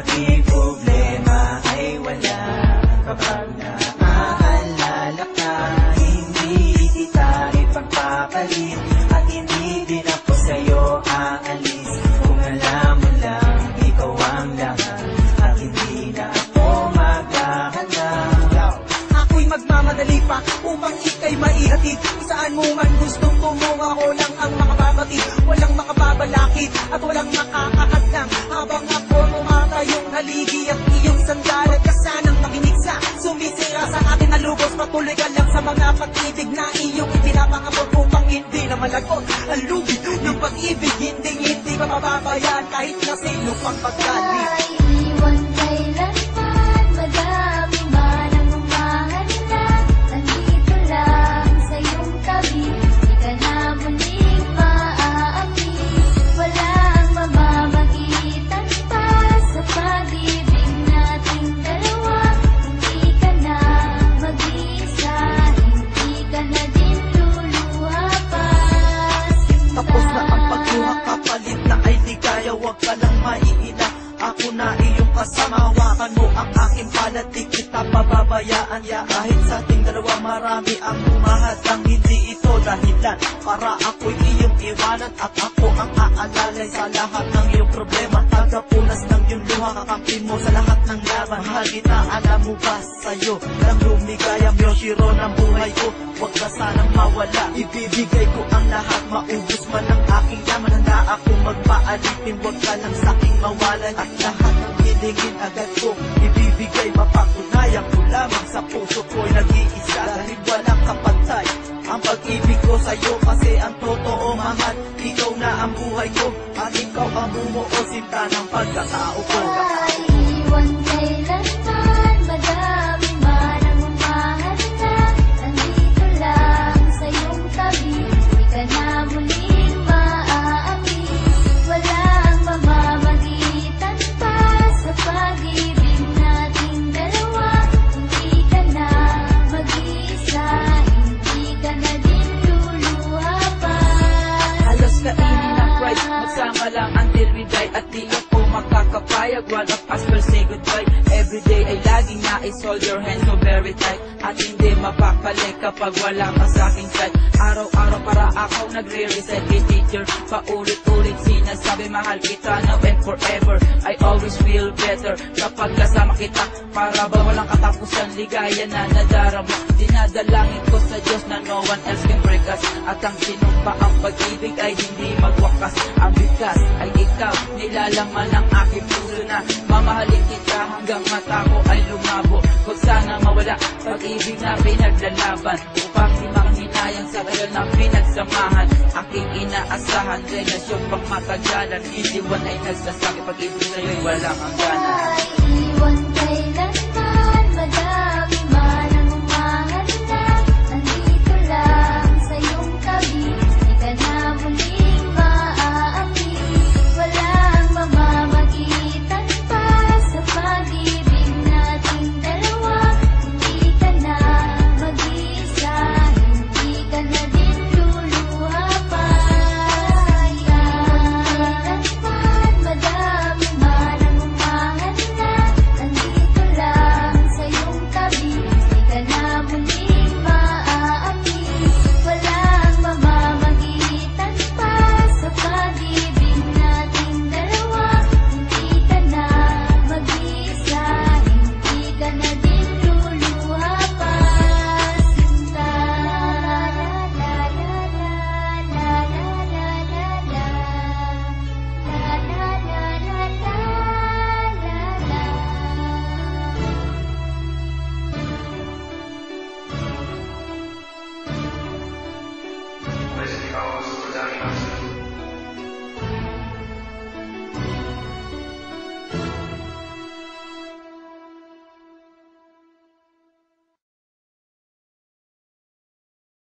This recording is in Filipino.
pati problema ay wala kapag naaalala ka. Hindi kita ipagpapalit at hindi din ako sa'yo aalis. Kung alam mo lang, ikaw ang lahat at hindi na ako maghahanda. Ako'y magmamadali pa upang ika'y maihatid kung saan mo man gustong tumungo. Ako lang ang makababatid, walang makababalakid at walang makakakadlang. Habang ako tumatayong haligi at iyong sandalan ka sanang makinig sa sumisira sa atin na lubos. Patuloy ka lang sa mga pag-ibig na iyong ipinapangabot upang hindi na malagot ang lubid ng pag-ibig. Hindi ka mababayaan kahit na sino pang paggalit. Iwan kailanman, madami man ang umahal na nandito lang sa iyong tabi. Di ka na muling maaamin, walang mamamagitan pa sa pag-ibig nating dalawa. Hindi ka na mag-iisa, hindi ka na din luluha pa. Tapos na ang pagluha, kapalit na ay ligaya. Huwag ka lang maiina, ako na iyong kasama. Hawakan mo ang aking palad, di kita pababayaan. Kahit sa ating dalawa marami ang umahad lang, hindi ito dahilan para ako'y iyong iwanan. At ako ang aalalay sa lahat ng iyong problema. Tagapunas ng iyong luha, kakampi mo sa lahat ng laban. Mahal kita, alam mo ba sa'yo lang lumigaya, Yoshiro ng buhay ko. Huwag ka sanang mawala, ibibigay ko ang lahat. Maubos man ang aking yaman, handa akong magpaalipin. Huwag ka lang sa'king mawalan at lahat ng hilingin agad ko ibibigay. Mapatunayan ko lamang sa puso ko'y nag-iisa, dahil walang kapantay ang pag-ibig ko sa'yo. Kasi ang totoo mahal, ikaw na ang buhay ko at ikaw ang bumuo sinta ng pagkatao ko. Iwan kailanman, madami man ang umahal na nandito lang sa iyong tabi. Di ka na muling maaamin, walang mamamagitan pa sa pag-ibig nating dalawa. Hindi ka na mag-iisa, hindi ka na din luluha pa. Halos kainin ang price, magsama lang until we die. At di ako makakapayag, one of us will say goodbye. Everyday ay laging nais, hold your hands so very tight. At hindi mapapalik kapag wala ka sa aking side. Araw-araw para ako nagre-reset kay teacher. Paulit-ulit sinasabi mahal kita now and forever. I always feel better kapag kasama kita. Para ba walang katapusan, ligaya na nadarama. Dinadalangin ko sa Diyos na no one else can break us. At ang sinumpa ang pag-ibig ay hindi magwakas. Ang bigas ay ikaw, nilalaman ng aking puso na mamahalin kita hanggang mata ko ay lumabo. Huwag sana mawala pag-ibig na pinaglalaban upang di manghinayang sa tagal na pinagsamahan. Aking inaasahan, relasyon pang matagalan. Hindi one ay nagsasabi pag-ibig sa'yo'y walang hangganan. Iwan kailanman.